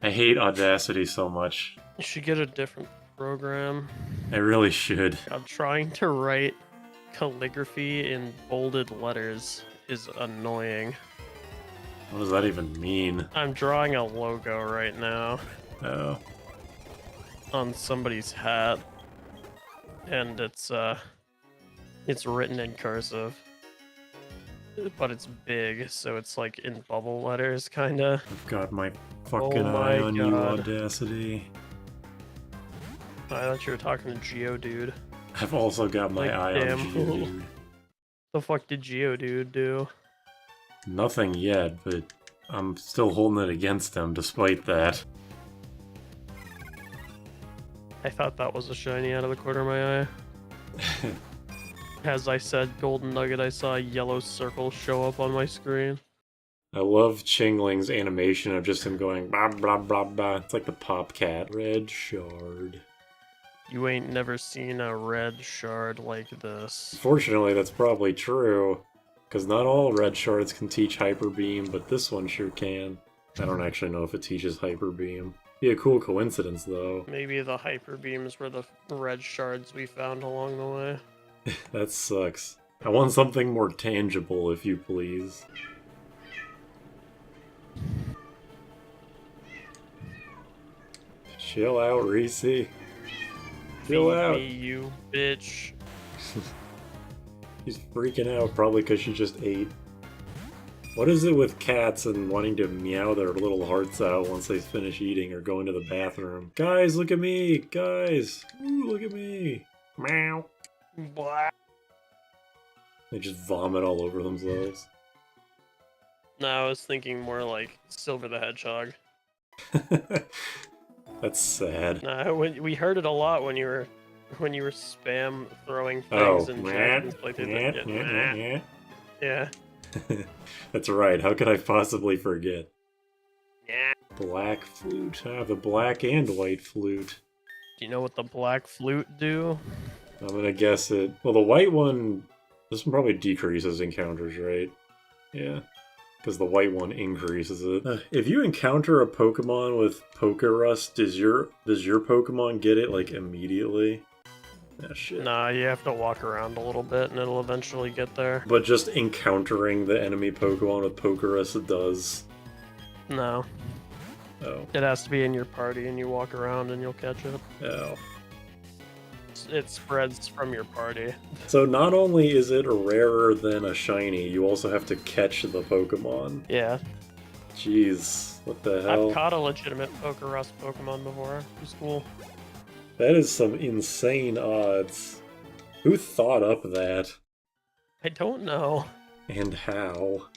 I hate Audacity so much. You should get a different program. I really should. I'm trying to write calligraphy in bolded letters is annoying. What does that even mean? I'm drawing a logo right now Oh. on somebody's hat, and it's written in cursive, but it's big, so it's like in bubble letters, kinda. I've got my fucking Oh my eye on you, God. Audacity. I thought you were talking to Geodude. I've also got my Like, eye damn. on Geodude. The fuck did Geodude do? Nothing yet, but I'm still holding it against him despite that. I thought that was a shiny out of the corner of my eye. As I said, Golden Nugget, I saw a yellow circle show up on my screen. I love Chingling's animation of just him going blah blah blah blah. It's like the Pop Cat. Red shard. You ain't never seen a red shard like this. Fortunately, that's probably true, because not all red shards can teach Hyper Beam, but this one sure can. I don't actually know if it teaches Hyper Beam. Be a cool coincidence, though. Maybe the hyper beams were the red shards we found along the way. That sucks. I want something more tangible, if you please. Chill out, Reese. Chill Feed out. me, you bitch. She's freaking out, probably because she just ate. What is it with cats and wanting to meow their little hearts out once they finish eating or going to the bathroom? Guys, look at me! Guys! Ooh, look at me! Meow! Blah. They just vomit all over themselves. No, I was thinking more like Silver the Hedgehog. That's sad. Nah, we heard it a lot when you were spam throwing Oh, things and Jackson's playthrough. yeah. Yeah. That's right, how could I possibly forget? Yeah. Black flute. Ah, the black and white flute. Do you know what the black flute do? I'm gonna guess it. Well, the white one, this one probably decreases encounters, right? Yeah, because the white one increases it. If you encounter a Pokemon with Poké Rust, does your Pokemon get it like immediately? Ah, shit. Nah, you have to walk around a little bit and it'll eventually get there. But just encountering the enemy Pokemon with Poké Rust, it does. No. Oh. It has to be in your party and you walk around and you'll catch it. Oh. It spreads from your party. So not only is it rarer than a shiny, you also have to catch the Pokemon. Yeah. Jeez, what the hell? I've caught a legitimate Poké Rust Pokemon before. It was cool. That is some insane odds. Who thought up that? I don't know. And how?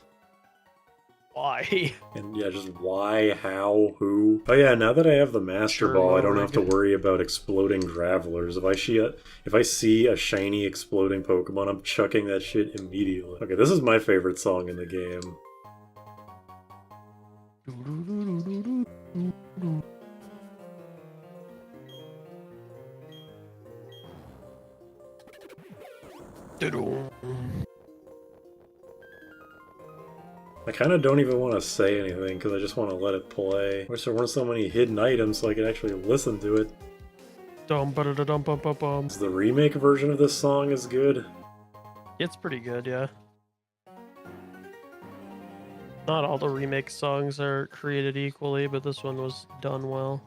Why? And yeah, just why, how, who? Oh yeah, now that I have the Master Sure, Ball, I don't we're have to good. worry about exploding Gravelers. If I see a shiny exploding Pokemon, I'm chucking that shit immediately. Okay, this is my favorite song in the game. I kind of don't even want to say anything because I just want to let it play. I wish there weren't so many hidden items so I could actually listen to it. Is the remake version of this song is good? It's pretty good, yeah. Not all the remake songs are created equally, but this one was done well.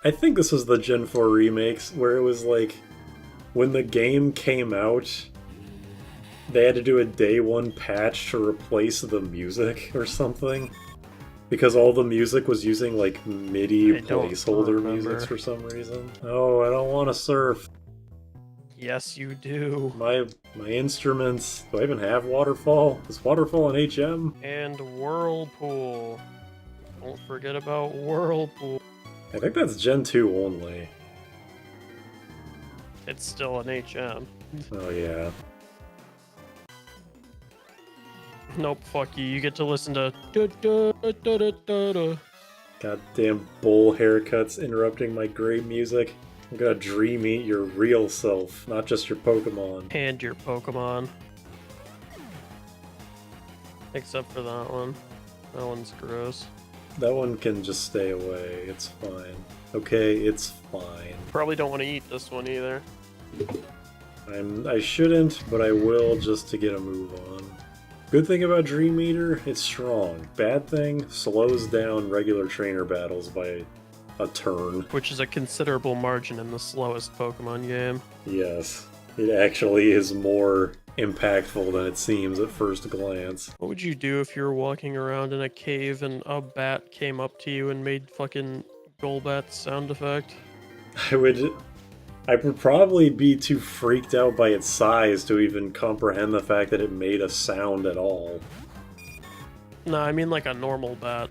I think this was the Gen 4 remakes where it was like, when the game came out, they had to do a day one patch to replace the music or something. Because all the music was using like MIDI I don't placeholder remember. music for some reason. Oh, I don't want to surf. Yes, you do. My instruments. Do I even have Waterfall? Is Waterfall an HM? And Whirlpool. Don't forget about Whirlpool. I think that's Gen 2 only. It's still an HM. Oh yeah. Nope, fuck you. You get to listen to da, da, da, da, da, da. Goddamn bull haircuts interrupting my great music. I'm gonna dream eat your real self, not just your Pokemon. And your Pokemon. Except for that one. That one's gross. That one can just stay away. It's fine. Okay, it's fine. Probably don't want to eat this one either. I shouldn't, but I will just to get a move on. Good thing about Dream Eater, it's strong. Bad thing, slows down regular trainer battles by a turn. Which is a considerable margin in the slowest Pokemon game. Yes, it actually is more impactful than it seems at first glance. What would you do if you were walking around in a cave and a bat came up to you and made fucking Golbat's sound effect? I would probably be too freaked out by its size to even comprehend the fact that it made a sound at all. No, I mean like a normal bat.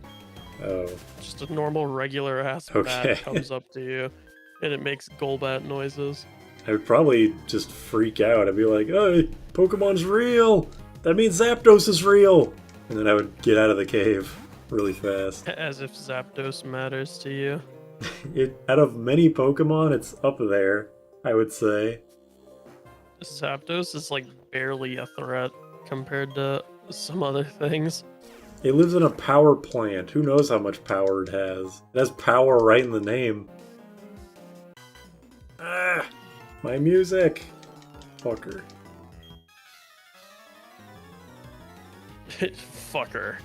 Oh. Just a normal, regular ass Okay. bat comes up to you and it makes Golbat noises. I would probably just freak out. I'd be like, oh, Pokemon's real! That means Zapdos is real! And then I would get out of the cave really fast. As if Zapdos matters to you. Out of many Pokemon, it's up there, I would say. Zapdos is like barely a threat compared to some other things. It lives in a power plant. Who knows how much power it has? It has power right in the name. Ah! My music! Fucker. Fucker.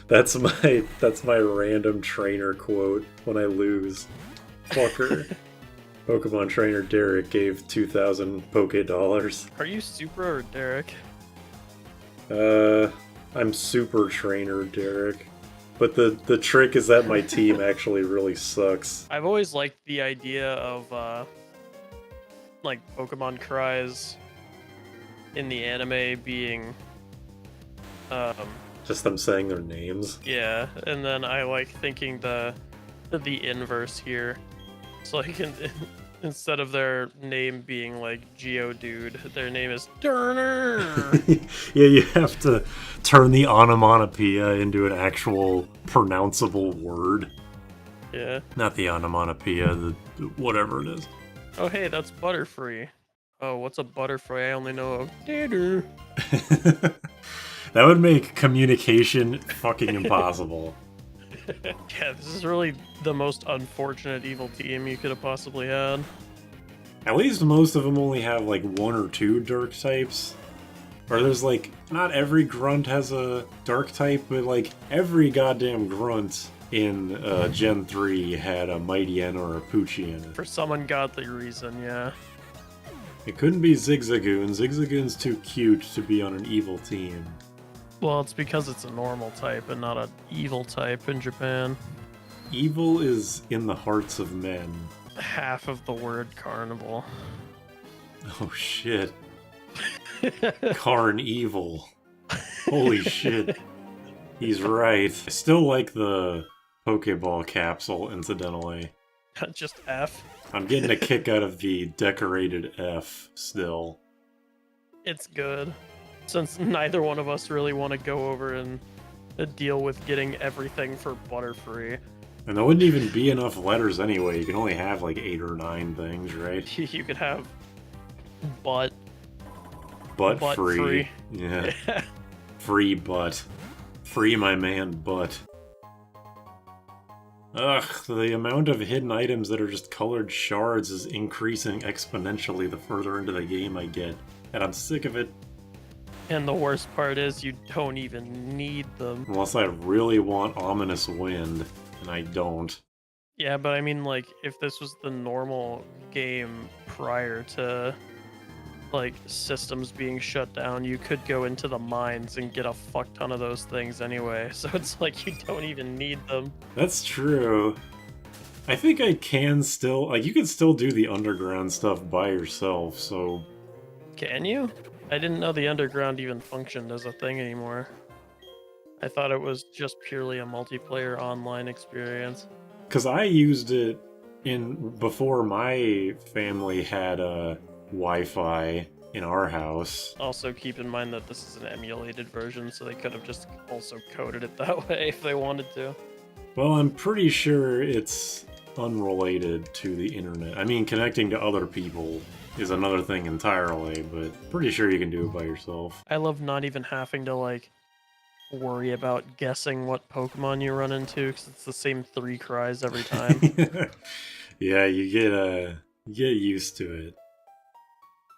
That's my random trainer quote when I lose. Fucker. Pokemon trainer Derek gave 2,000 Poké Dollars. Are you Supra or Derek? I'm super trainer Derek. But the trick is that my team actually really sucks. I've always liked the idea of like Pokemon cries in the anime being Just them saying their names. yeah, and then I like thinking the inverse here. It's like instead of their name being like Geodude, their name is Turner. Yeah, you have to turn the onomatopoeia into an actual pronounceable word. Yeah. Not the onomatopoeia, the whatever it is. Oh hey, that's Butterfree. Oh, what's a Butterfree? I only know a Ditter. That would make communication fucking impossible. Yeah, this is really the most unfortunate evil team you could have possibly had. At least most of them only have like one or two dark types. Or there's like, not every grunt has a dark type, but like every goddamn grunt in Gen 3 had a Mightyena or a Poochien. For some ungodly reason, yeah. It couldn't be Zigzagoon. Zigzagoon's too cute to be on an evil team. Well, it's because it's a normal type and not an evil type in Japan. Evil is in the hearts of men. Half of the word carnival. Oh shit. Karn evil. Holy shit. He's right. I still like the Pokeball capsule, incidentally. Just F. I'm getting a kick out of the decorated F still. It's good. Since neither one of us really want to go over and deal with getting everything for Butterfree. And there wouldn't even be enough letters anyway. You can only have like 8 or 9 things, right? You could have butt Free. free. Yeah. Free butt. Free my man butt. Ugh, the amount of hidden items that are just colored shards is increasing exponentially the further into the game I get. And I'm sick of it. And the worst part is you don't even need them. Unless I really want Ominous Wind, and I don't. Yeah, but I mean, like, if this was the normal game prior to, like, systems being shut down, you could go into the mines and get a fuck ton of those things anyway. So it's like you don't even need them. That's true. I think I can still... Like, you can still do the underground stuff by yourself, so... Can you? I didn't know the underground even functioned as a thing anymore. I thought it was just purely a multiplayer online experience. Because I used it before my family had Wi-Fi in our house. Also, keep in mind that this is an emulated version, so they could have just also coded it that way if they wanted to. Well, I'm pretty sure it's unrelated to the internet. I mean, connecting to other people is another thing entirely, but pretty sure you can do it by yourself. I love not even having to, like, worry about guessing what Pokemon you run into because it's the same 3 cries every time. Yeah, you get used to it.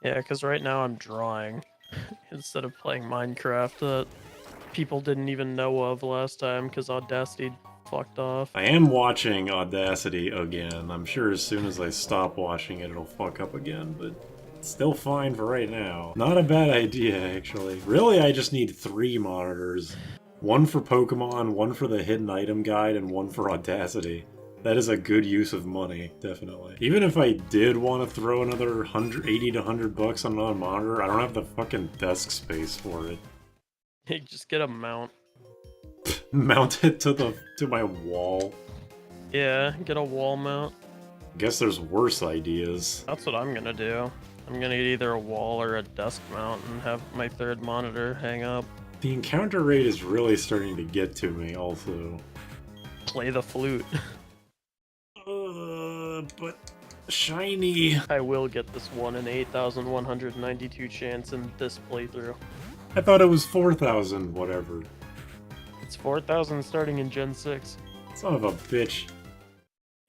Yeah, because right now I'm drawing instead of playing Minecraft that people didn't even know of last time because Audacity fucked off. I am watching Audacity again. I'm sure as soon as I stop watching it, it'll fuck up again, but it's still fine for right now. Not a bad idea, actually. Really, I just need 3 monitors. One for Pokemon, one for the hidden item guide, and one for Audacity. That is a good use of money, definitely. Even if I did want to throw another 80 to 100 bucks on another monitor, I don't have the fucking desk space for it. Hey, just get a mount. Mount it to my wall. Yeah, get a wall mount. Guess there's worse ideas. That's what I'm gonna do. I'm gonna get either a wall or a desk mount and have my 3rd monitor hang up. The encounter rate is really starting to get to me, also. Play the flute. But shiny. I will get this 1 in 8,192 chance in this playthrough. I thought it was 4,000, whatever. It's 4,000 starting in Gen 6. Son of a bitch.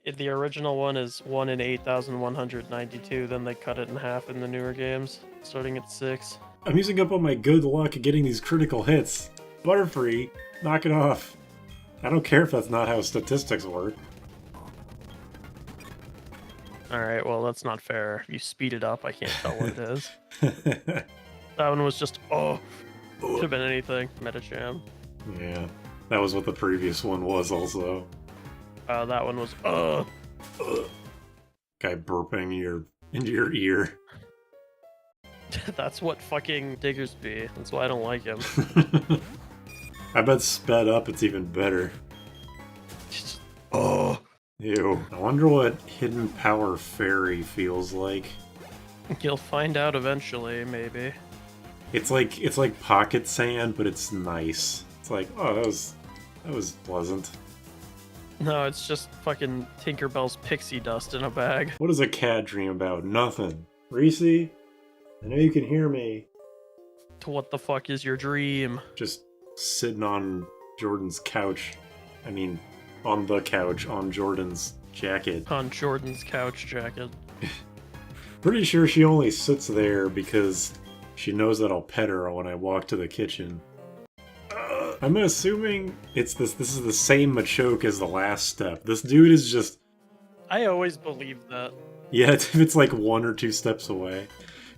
If the original one is 1 in 8,192, then they cut it in half in the newer games, starting at 6. I'm using up all my good luck at getting these critical hits. Butterfree, knock it off. I don't care if that's not how statistics work. Alright, well, that's not fair. If you speed it up, I can't tell what it is. That one was just, oh, could have been anything. Metacham. Yeah, that was what the previous one was also. That one was, Guy burping into your ear. That's what fucking diggers be. That's why I don't like him. I bet sped up it's even better. Just, Ew. I wonder what Hidden Power Fairy feels like. you'll find out eventually, maybe. It's like pocket sand, but it's nice. It's like, oh, that was pleasant. No, it's just fucking Tinkerbell's pixie dust in a bag. What does a cat dream about? Nothing. Reese, I know you can hear me. To what the fuck is your dream? Just sitting on Jordan's couch. I mean, on the couch, on Jordan's jacket. On Jordan's couch jacket. Pretty sure she only sits there because she knows that I'll pet her when I walk to the kitchen. I'm assuming this is the same Machoke as the last step. This dude is just... I always believed that. Yeah, it's like 1 or 2 steps away.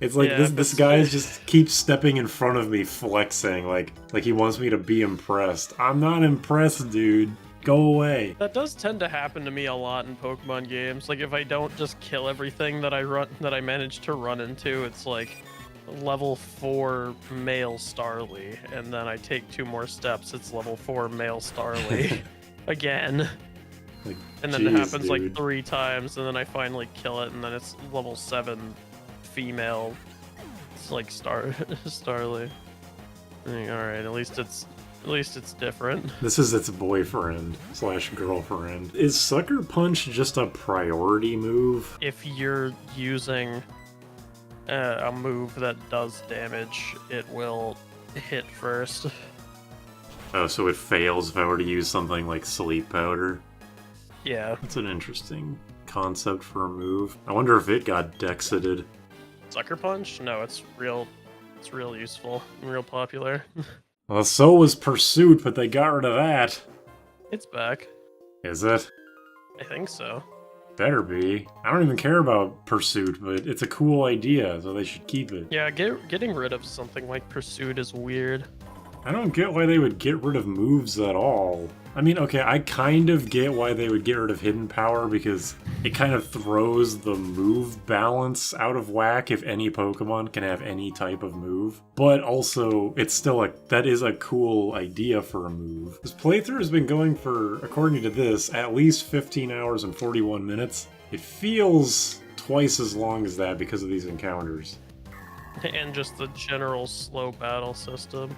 It's like Yeah, this guy just keeps stepping in front of me, flexing, like he wants me to be impressed. I'm not impressed, dude. Go away. That does tend to happen to me a lot in Pokemon games. Like if I don't just kill everything that I manage to run into, it's like level 4 male Starly, and then I take 2 more steps, it's level 4 male Starly again. Like, And then it happens dude. like 3 times, and then I finally kill it, and then it's level 7 female. It's like Starly. Alright, at least it's different. This is its boyfriend / girlfriend. Is Sucker Punch just a priority move? If you're using a move that does damage, it will hit first. Oh, so it fails if I were to use something like Sleep Powder? Yeah. That's an interesting concept for a move. I wonder if it got dexited. Sucker Punch? No, it's real useful and real popular. Well, so was Pursuit, but they got rid of that. It's back. Is it? I think so. Better be. I don't even care about Pursuit, but it's a cool idea, so they should keep it. Yeah, getting rid of something like Pursuit is weird. I don't get why they would get rid of moves at all. I mean, okay, I kind of get why they would get rid of Hidden Power, because it kind of throws the move balance out of whack if any Pokemon can have any type of move. But also, it's still that is a cool idea for a move. This playthrough has been going for, according to this, at least 15 hours and 41 minutes. It feels twice as long as that because of these encounters. And just the general slow battle system.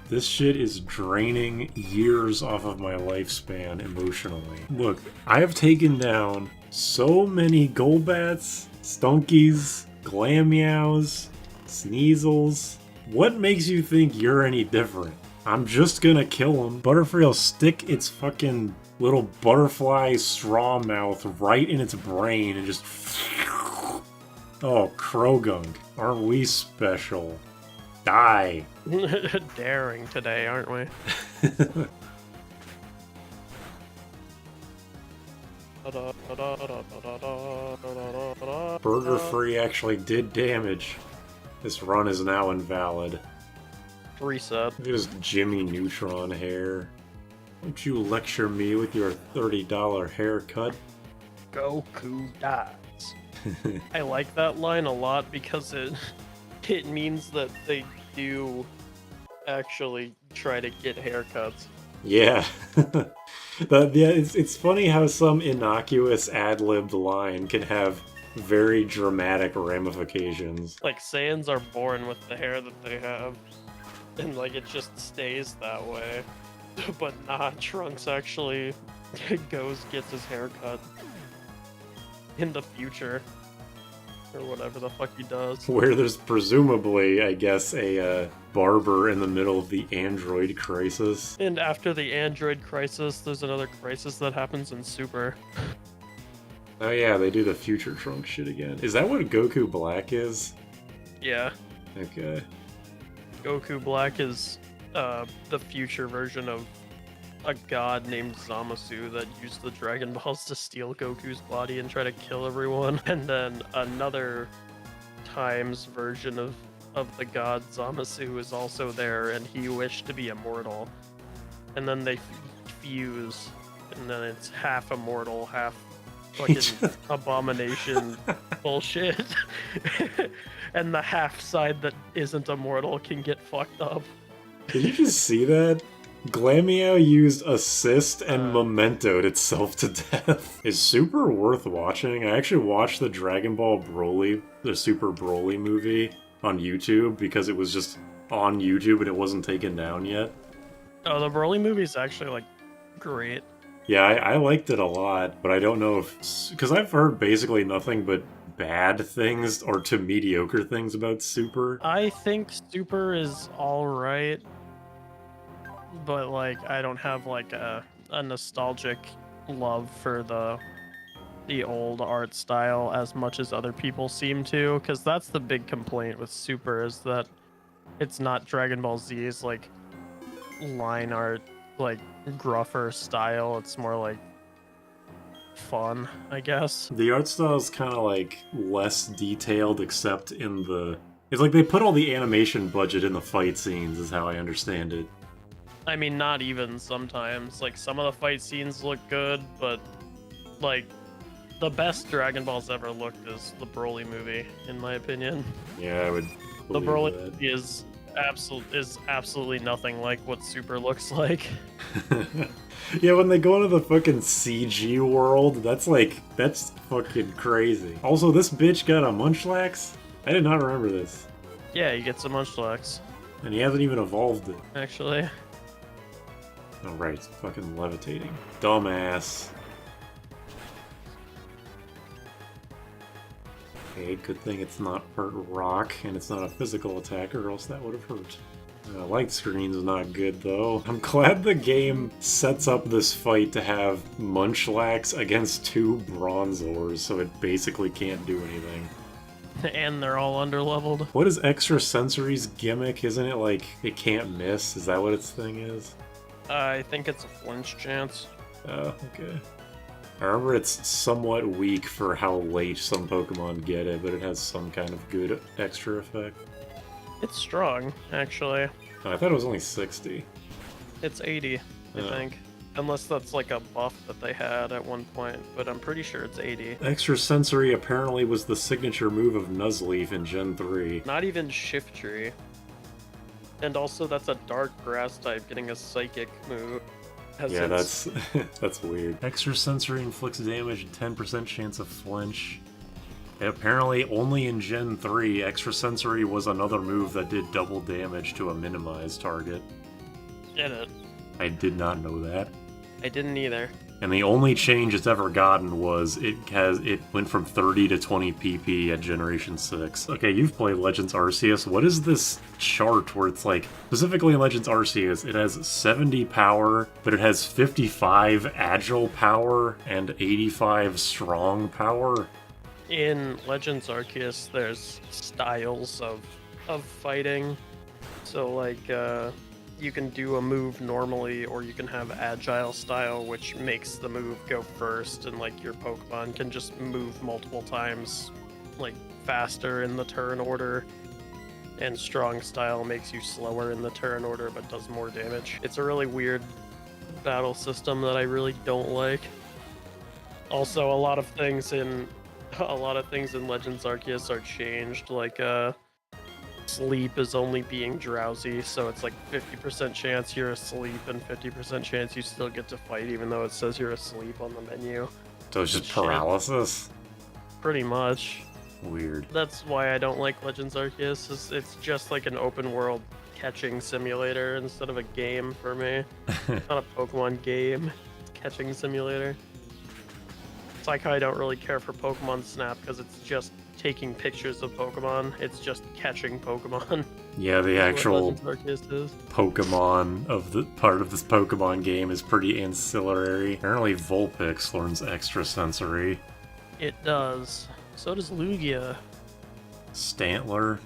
This shit is draining years off of my lifespan emotionally. Look, I have taken down so many Golbats, Stunkies, Glammeows, Sneasels. What makes you think you're any different? I'm just gonna kill him. Butterfree will stick its fucking little butterfly straw mouth right in its brain and just... Oh, Krogunk. Aren't we special? Die. Daring today, aren't we? Butterfree actually did damage. This run is now invalid. Reset. Look at his Jimmy Neutron hair. Don't you lecture me with your $30 haircut. Goku dies. I like that line a lot because it means that they do actually try to get haircuts. Yeah. It's funny how some innocuous ad-libbed line can have very dramatic ramifications. Like, Saiyans are born with the hair that they have, and like it just stays that way. But nah, Trunks actually gets his hair cut in the future. Or whatever the fuck he does. Where there's presumably, I guess, a barber in the middle of the android crisis. And after the android crisis, there's another crisis that happens in Super. Oh yeah, they do the future Trunks shit again. Is that what Goku Black is? Yeah. Okay. Goku Black is the future version of a god named Zamasu that used the Dragon Balls to steal Goku's body and try to kill everyone. And then another times version of the god Zamasu is also there, and he wished to be immortal. And then they fuse, and then it's half immortal, half fucking abomination bullshit. And the half side that isn't immortal can get fucked up. Did you just see that? Glammeow used Assist and Mementoed itself to death. Is Super worth watching? I actually watched the Dragon Ball Broly, the Super Broly movie on YouTube because it was just on YouTube and it wasn't taken down yet. Oh, the Broly movie is actually, like, great. Yeah, I liked it a lot, but I don't know if... Because I've heard basically nothing but bad things or to mediocre things about Super. I think Super is alright. But like I don't have like a nostalgic love for the old art style as much as other people seem to, because that's the big complaint with Super, is that it's not Dragon Ball Z's like line art, like gruffer style. It's more like fun, I guess. The art style is kind of like less detailed, except in the... It's like they put all the animation budget in the fight scenes, is how I understand it. I mean, not even sometimes. Like, some of the fight scenes look good, but, like, the best Dragon Balls ever looked is the Broly movie, in my opinion. Yeah, I would The believe Broly that. movie is absolutely nothing like what Super looks like. Yeah, when they go into the fucking CG world, that's fucking crazy. Also, this bitch got a Munchlax? I did not remember this. Yeah, he gets a Munchlax, And he hasn't even evolved it. actually. Oh, right, it's fucking levitating. Dumbass. Okay, good thing it's not part rock, and it's not a physical attack, or else that would have hurt. Light screen's not good, though. I'm glad the game sets up this fight to have Munchlax against two Bronzors, so it basically can't do anything. And they're all underleveled. What is Extrasensory's gimmick? Isn't it like, it can't miss? Is that what its thing is? I think it's a flinch chance. Oh, okay. I remember it's somewhat weak for how late some Pokemon get it, but it has some kind of good extra effect. It's strong, actually. I thought it was only 60. It's 80, I think. Unless that's like a buff that they had at one point, but I'm pretty sure it's 80. Extrasensory apparently was the signature move of Nuzleaf in Gen 3. Not even Shiftry. And also that's a dark grass type getting a psychic move. Yeah, that's that's weird. Extrasensory inflicts damage and 10% chance of flinch. And apparently only in Gen 3, Extrasensory was another move that did double damage to a minimized target. Did it? I did not know that. I didn't either. And the only change it's ever gotten was it went from 30 to 20 PP at Generation 6. Okay, you've played Legends Arceus. What is this chart where it's like, specifically in Legends Arceus, it has 70 power, but it has 55 agile power and 85 strong power? In Legends Arceus, there's styles of fighting. So like you can do a move normally, or you can have agile style, which makes the move go first, and like your Pokemon can just move multiple times, like faster in the turn order. And strong style makes you slower in the turn order, but does more damage. It's a really weird battle system that I really don't like. Also, a lot of things in Legends Arceus are changed, like sleep is only being drowsy, so it's like 50% chance you're asleep and 50% chance you still get to fight even though it says you're asleep on the menu. So it's just paralysis? Pretty much. Weird. That's why I don't like Legends Arceus, is it's just like an open world catching simulator instead of a game for me. It's not a Pokemon game, it's a catching simulator. It's like how I don't really care for Pokemon Snap, because it's just taking pictures of Pokemon. It's just catching Pokemon. Yeah, the actual is. Pokemon of the part of this Pokemon game is pretty ancillary. Apparently Vulpix learns extrasensory. It does. So does Lugia. Stantler.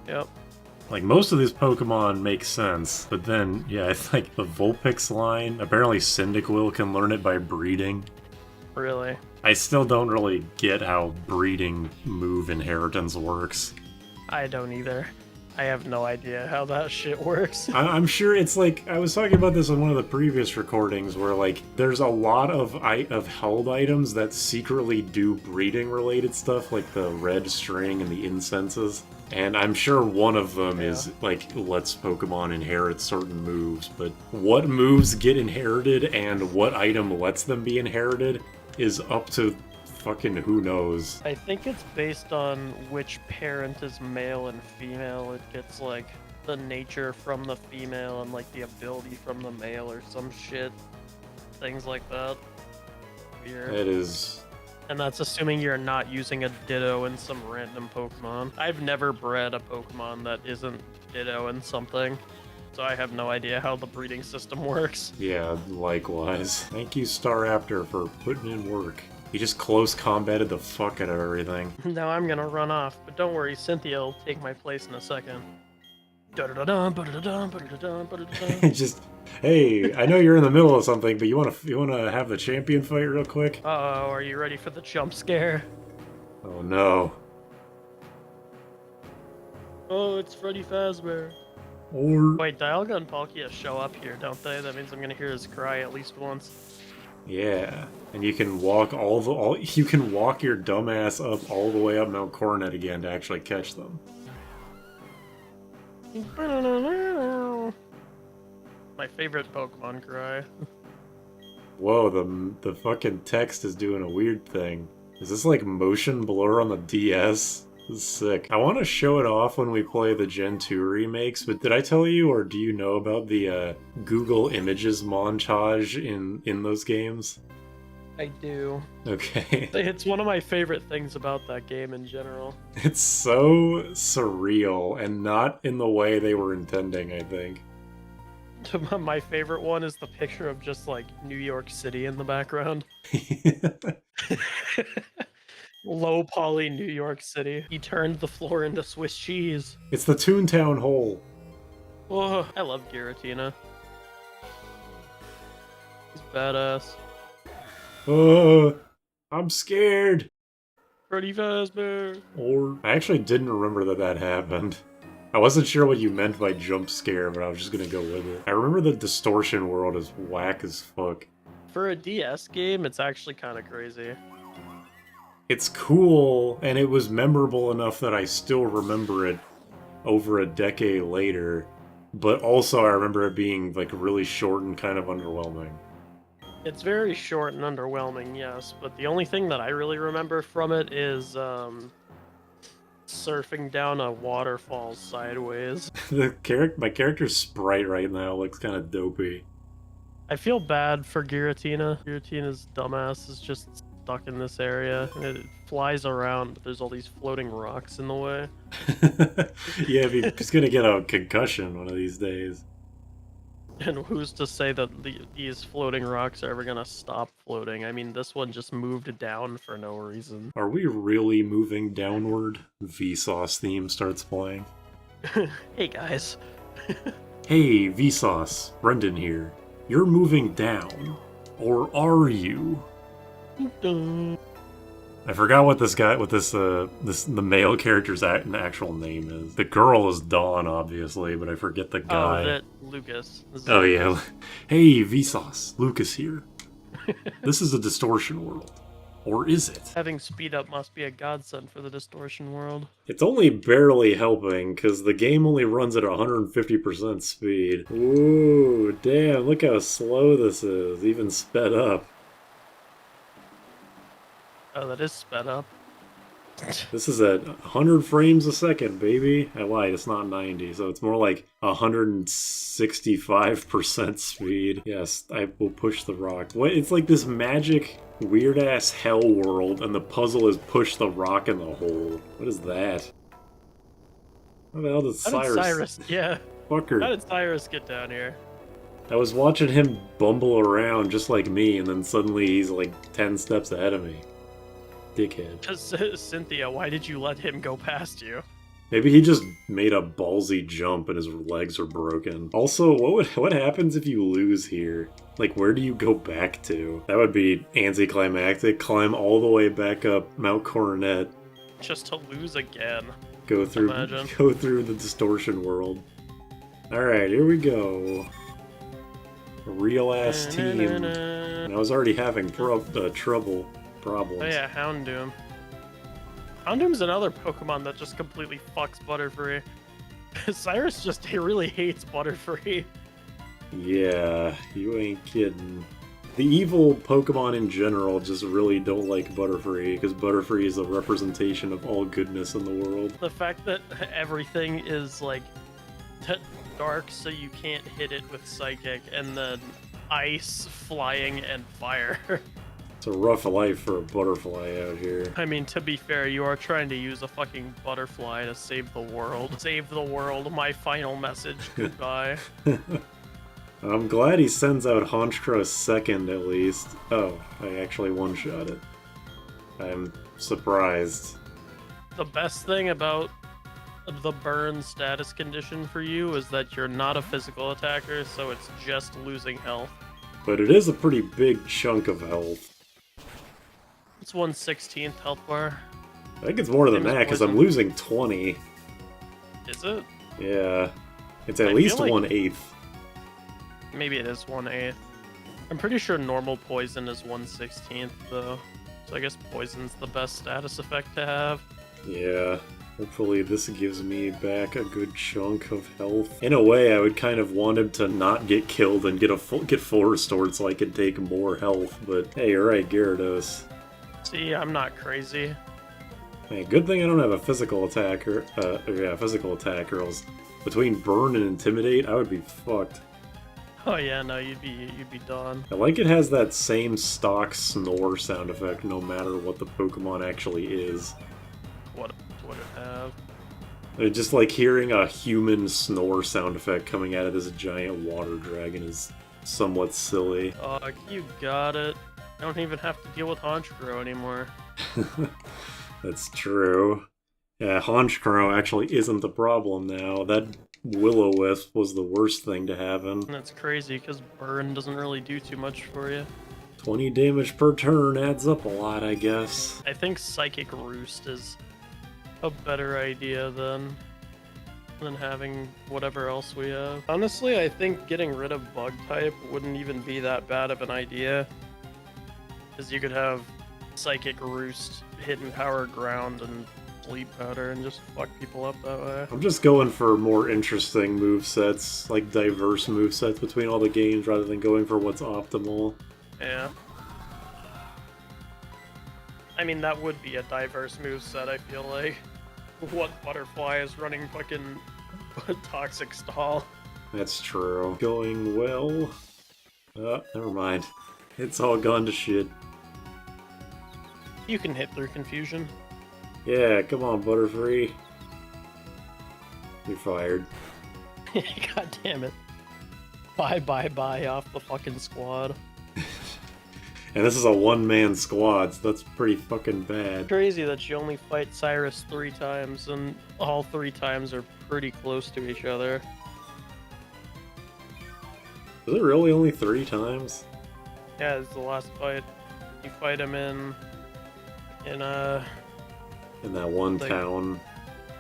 Yep. Like, most of these Pokemon make sense, but then, yeah, it's like the Vulpix line. Apparently Cyndaquil can learn it by breeding. Really? I still don't really get how breeding move inheritance works. I don't either. I have no idea how that shit works. I'm sure it's like, I was talking about this on one of the previous recordings where like there's a lot of held items that secretly do breeding related stuff, like the red string and the incenses. And I'm sure one of them is like lets Pokemon inherit certain moves, but what moves get inherited and what item lets them be inherited is up to fucking who knows. I think it's based on which parent is male and female. It gets like the nature from the female and like the ability from the male or some shit. Things like that. Weird. It is. And that's assuming you're not using a Ditto in some random Pokemon. I've never bred a Pokemon that isn't Ditto in something, so I have no idea how the breeding system works. Yeah, likewise. Thank you, Staraptor, for putting in work. He just close combated the fuck out of everything. Now I'm gonna run off, but don't worry, Cynthia will take my place in a second. Just, hey, I know you're in the middle of something, but you wanna have the champion fight real quick? Uh-oh, are you ready for the jump scare? Oh no. Oh, it's Freddy Fazbear. Or Wait, Dialga and Palkia show up here, don't they? That means I'm gonna hear his cry at least once. yeah, and you can walk you can walk your dumbass up all the way up Mount Coronet again to actually catch them. My favorite Pokemon cry. Whoa, the fucking text is doing a weird thing. Is this like motion blur on the DS? This is sick. I want to show it off when we play the Gen 2 remakes, but did I tell you, or do you know about the Google Images montage in those games? I do. Okay. It's one of my favorite things about that game in general. It's so surreal, and not in the way they were intending, I think. My favorite one is the picture of just like New York City in the background. Low poly New York City. He turned the floor into Swiss cheese. It's the Toontown hole. Oh, I love Giratina. He's badass. I'm scared. Freddy Fazbear. Or I actually didn't remember that happened. I wasn't sure what you meant by jump scare, but I was just gonna go with it. I remember the Distortion World is whack as fuck. For a DS game, it's actually kind of crazy. It's cool, and it was memorable enough that I still remember it over a decade later, but also I remember it being like really short and kind of underwhelming. It's very short and underwhelming, yes, but the only thing that I really remember from it is surfing down a waterfall sideways. My character's sprite right now looks kind of dopey. I feel bad for Giratina. Giratina's dumbass is just stuck in this area. And it flies around, but there's all these floating rocks in the way. Yeah, he's gonna get a concussion one of these days. And who's to say that these floating rocks are ever gonna stop floating? I mean, this one just moved down for no reason. Are we really moving downward? Vsauce theme starts playing. Hey guys. Hey, Vsauce, Brendan here. You're moving down. Or are you? I forgot what the male character's actual name is. The girl is Dawn, obviously, but I forget the guy. Oh, that Lucas. Oh yeah. Hey, Vsauce, Lucas here. This is a Distortion World. Or is it? Having speed up must be a godsend for the Distortion World. It's only barely helping, because the game only runs at 150% speed. Ooh, damn, look how slow this is, even sped up. Oh, that is sped up. This is at 100 frames a second, baby. I lied, it's not 90, so it's more like 165% speed. Yes, I will push the rock. What? It's like this magic, weird-ass hell world, and the puzzle is push the rock in the hole. What is that? How the hell did Cyrus... Yeah. Fucker. How did Cyrus get down here? I was watching him bumble around just like me, and then suddenly he's like 10 steps ahead of me. Dickhead. Just Cynthia, why did you let him go past you? Maybe he just made a ballsy jump and his legs are broken. Also, what happens if you lose here? Like, where do you go back to? That would be anticlimactic. Climb all the way back up Mount Coronet. Just to lose again. Go through the Distortion World. Alright, here we go. A real-ass team. And I was already having trouble. Problems. Oh yeah, Houndoom. Houndoom's another Pokemon that just completely fucks Butterfree. Cyrus he really hates Butterfree. Yeah, you ain't kidding. The evil Pokemon in general just really don't like Butterfree, because Butterfree is a representation of all goodness in the world. The fact that everything is, like, dark so you can't hit it with Psychic, and then ice, flying, and fire. It's a rough life for a butterfly out here. I mean, to be fair, you are trying to use a fucking butterfly to save the world. Save the world, my final message. Goodbye. I'm glad he sends out Honchkrow second, at least. Oh, I actually one-shot it. I'm surprised. The best thing about the burn status condition for you is that you're not a physical attacker, so it's just losing health. But it is a pretty big chunk of health. It's 1/16th health bar. I think it's more than that, because I'm losing 20. Is it? Yeah. It's at least 1/8. Maybe it is 1/8. I'm pretty sure normal poison is 1/16th, though. So I guess poison's the best status effect to have. Yeah. Hopefully this gives me back a good chunk of health. In a way, I would kind of want him to not get killed and get full restored so I can take more health, but hey, you're right, Gyarados. See, I'm not crazy. Man, good thing I don't have a physical attacker. Physical attack, or else between Burn and Intimidate, I would be fucked. Oh yeah, no, you'd be done. I like it has that same stock snore sound effect no matter what the Pokemon actually is. What would it have? Just like hearing a human snore sound effect coming out of this giant water dragon is somewhat silly. Oh, you got it. I don't even have to deal with Honchkrow anymore. That's true. Yeah, Honchkrow actually isn't the problem now. That Will-O-Wisp was the worst thing to happen. That's crazy, because Burn doesn't really do too much for you. 20 damage per turn adds up a lot, I guess. I think Psychic Roost is a better idea than having whatever else we have. Honestly, I think getting rid of Bug type wouldn't even be that bad of an idea. Because you could have Psychic Roost, Hidden Power Ground, and Sleep Powder and just fuck people up that way. I'm just going for more interesting movesets, like diverse movesets between all the games rather than going for what's optimal. Yeah. I mean, that would be a diverse moveset, I feel like. What Butterfly is running fucking Toxic Stall? That's true. Going well. Oh, never mind. It's all gone to shit. You can hit through confusion. Yeah, come on, Butterfree. You're fired. God damn it. Bye off the fucking squad. And this is a one-man squad, so that's pretty fucking bad. Crazy that you only fight Cyrus 3 times, and all 3 times are pretty close to each other. Is it really only 3 times? Yeah, it's the last fight. You fight him in that one like, town.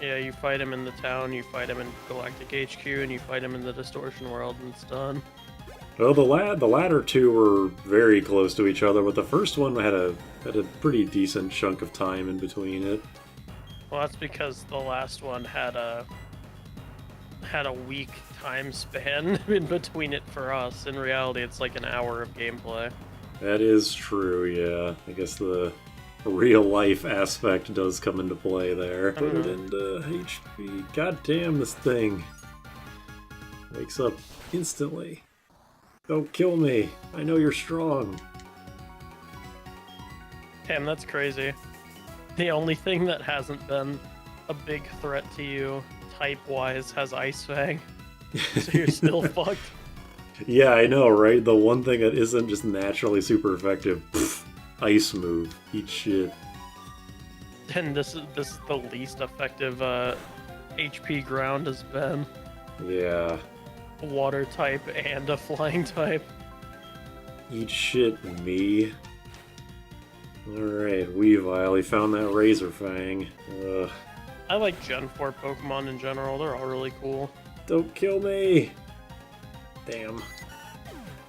Yeah, you fight him in the town, you fight him in Galactic HQ, and you fight him in the Distortion World, and it's done. Well, the latter two were very close to each other, but the first one had a pretty decent chunk of time in between it. Well, that's because the last one had a weak time span in between it for us. In reality, it's like an hour of gameplay. That is true, yeah. I guess the real-life aspect does come into play there. Put it into HP. God damn, this thing wakes up instantly. Don't kill me. I know you're strong. Damn, that's crazy. The only thing that hasn't been a big threat to you, type-wise, has Ice Fang. So you're still fucked. Yeah, I know, right? The one thing that isn't just naturally super effective. Pfft, ice move. Eat shit. And this is the least effective HP ground has been. Yeah. Water type and a flying type. Eat shit, me. Alright, Weavile, he found that Razor Fang. Ugh. I like Gen 4 Pokemon in general, they're all really cool. Don't kill me! Damn.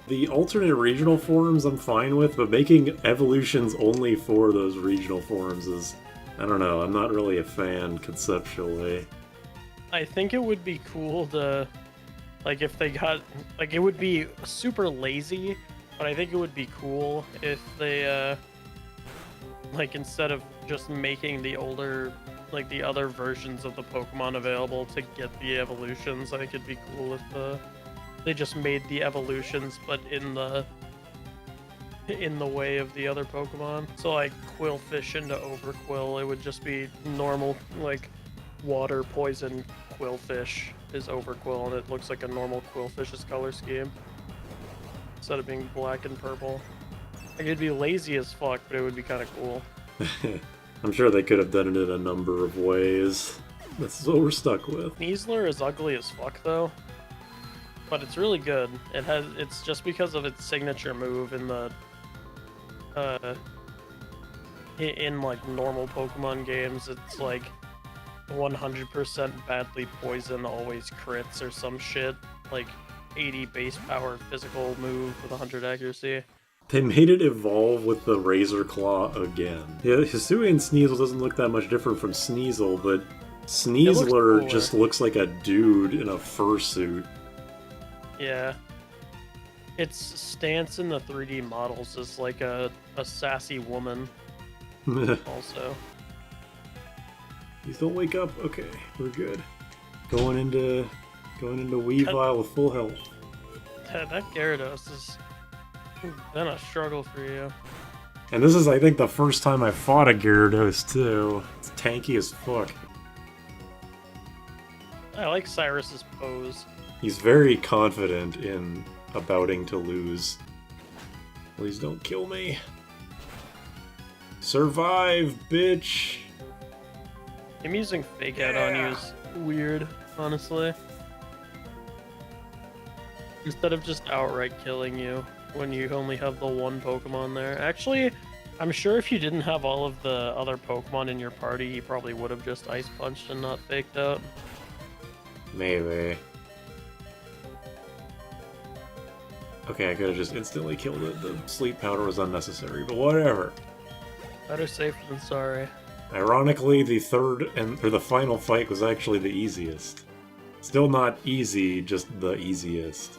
The alternate regional forms I'm fine with, but making evolutions only for those regional forms is... I don't know, I'm not really a fan conceptually. I think it would be cool to... Like, if they got... Like, it would be super lazy, but I think it would be cool if they, like, instead of just making the older... Like, the other versions of the Pokemon available to get the evolutions, I think it'd be cool if, they just made the evolutions, but in the way of the other Pokemon. So, like, Quillfish into Overquill, it would just be normal, like, water poison Quillfish is Overquill, and it looks like a normal Quillfish's color scheme. Instead of being black and purple. Like, it'd be lazy as fuck, but it would be kind of cool. I'm sure they could have done it in a number of ways. This is what we're stuck with. Sneasler is ugly as fuck, though. But it's really good. It's just because of its signature move in the, in like normal Pokemon games, it's like 100% badly poison, always crits or some shit. Like 80 base power physical move with 100 accuracy. They made it evolve with the Razor Claw again. Yeah, Hisuian Sneasel doesn't look that much different from Sneasel, but Sneasler just looks like a dude in a fursuit. Yeah. Its stance in the 3D models is like a sassy woman. Also. Please don't wake up. Okay, we're good. Going into Weavile with full health. That Gyarados has been a struggle for you. And this is, I think, the first time I fought a Gyarados, too. It's tanky as fuck. I like Cyrus's pose. He's very confident in abouting to lose. Please don't kill me. Survive, bitch! Him using Fake Out on you is weird, honestly. Instead of just outright killing you when you only have the one Pokemon there. Actually, I'm sure if you didn't have all of the other Pokemon in your party, he probably would have just Ice Punched and not Faked Out. Maybe. Okay, I could have just instantly killed it. The sleep powder was unnecessary, but whatever. Better safe than sorry. Ironically, the the final fight was actually the easiest. Still not easy, just the easiest.